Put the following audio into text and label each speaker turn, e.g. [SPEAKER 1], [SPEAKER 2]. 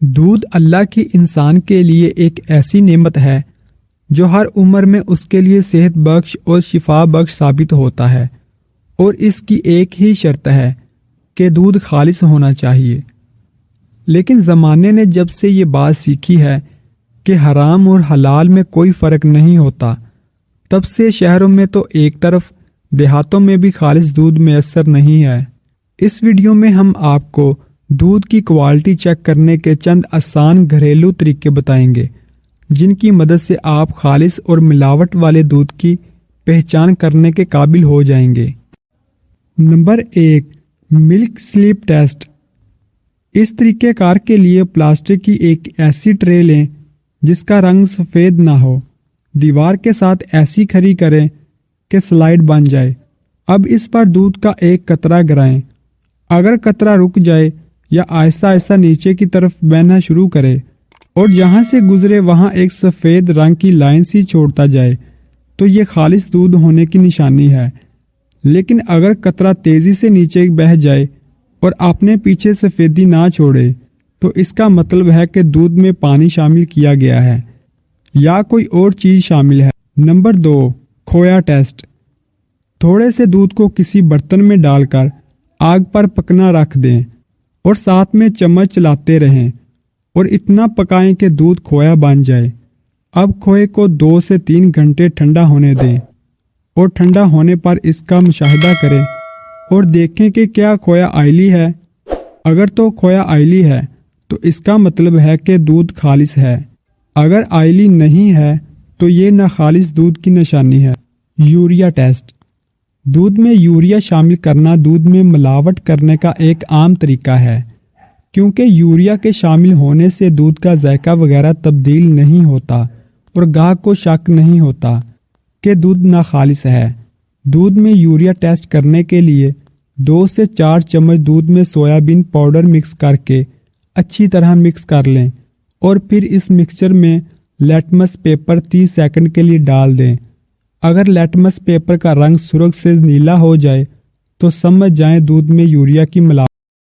[SPEAKER 1] دودھ اللہ کی انسان کے لیے ایک ایسی نعمت ہے جو ہر عمر میں اس کے لیے صحت بخش اور شفا بخش ثابت ہوتا ہے، اور اس کی ایک ہی شرط ہے کہ دودھ خالص ہونا چاہیے۔ لیکن زمانے نے جب سے یہ بات سیکھی ہے کہ حرام اور حلال میں کوئی فرق نہیں ہوتا، تب سے شہروں میں تو ایک طرف، دیہاتوں میں بھی خالص دودھ میسر نہیں ہے۔ اس ویڈیو میں ہم آپ کو دودھ کی کوالٹی چیک کرنے کے چند آسان گھریلو طریقے بتائیں گے، جن کی مدد سے آپ خالص اور ملاوٹ والے دودھ کی پہچان کرنے کے قابل ہو جائیں گے۔ نمبر 1، ملک سلپ ٹیسٹ۔ اس طریقہ کار کے لیے پلاسٹک کی ایک ایسی ٹرے لیں جس کا رنگ سفید نہ ہو، دیوار کے ساتھ ایسی کھڑی کریں کہ سلائڈ بن جائے۔ اب اس پر دودھ کا ایک قطرہ گرائیں۔ اگر قطرہ رک جائے یا آہستہ آہستہ نیچے کی طرف بہنا شروع کرے اور جہاں سے گزرے وہاں ایک سفید رنگ کی لائن سی چھوڑتا جائے تو یہ خالص دودھ ہونے کی نشانی ہے۔ لیکن اگر قطرہ تیزی سے نیچے بہہ جائے اور اپنے پیچھے سفیدی نہ چھوڑے تو اس کا مطلب ہے کہ دودھ میں پانی شامل کیا گیا ہے یا کوئی اور چیز شامل ہے۔ نمبر 2، کھویا ٹیسٹ۔ تھوڑے سے دودھ کو کسی برتن میں ڈال کر آگ پر پکنا رکھ دیں اور ساتھ میں چمچ چلاتے رہیں اور اتنا پکائیں کہ دودھ کھویا بن جائے۔ اب کھوئے کو 2 سے 3 گھنٹے ٹھنڈا ہونے دیں اور ٹھنڈا ہونے پر اس کا مشاہدہ کریں اور دیکھیں کہ کیا کھویا آئلی ہے۔ اگر تو کھویا آئلی ہے تو اس کا مطلب ہے کہ دودھ خالص ہے۔ اگر آئلی نہیں ہے تو یہ ناخالص دودھ کی نشانی ہے۔ Urea test. دودھ میں یوریا شامل کرنا دودھ میں ملاوٹ کرنے کا ایک عام طریقہ ہے، کیونکہ یوریا کے شامل ہونے سے دودھ کا ذائقہ وغیرہ تبدیل نہیں ہوتا اور گاہک کو شک نہیں ہوتا کہ دودھ ناخالص ہے۔ دودھ میں یوریا ٹیسٹ کرنے کے لیے 2 سے 4 چمچ دودھ میں سویابین پاؤڈر مکس کر کے اچھی طرح مکس کر لیں اور پھر اس مکسچر میں لیٹمس پیپر 30 سیکنڈ کے لیے ڈال دیں۔ اگر لیٹمس پیپر کا رنگ سرخ سے نیلا ہو جائے تو سمجھ جائیں دودھ میں یوریا کی ملاوٹ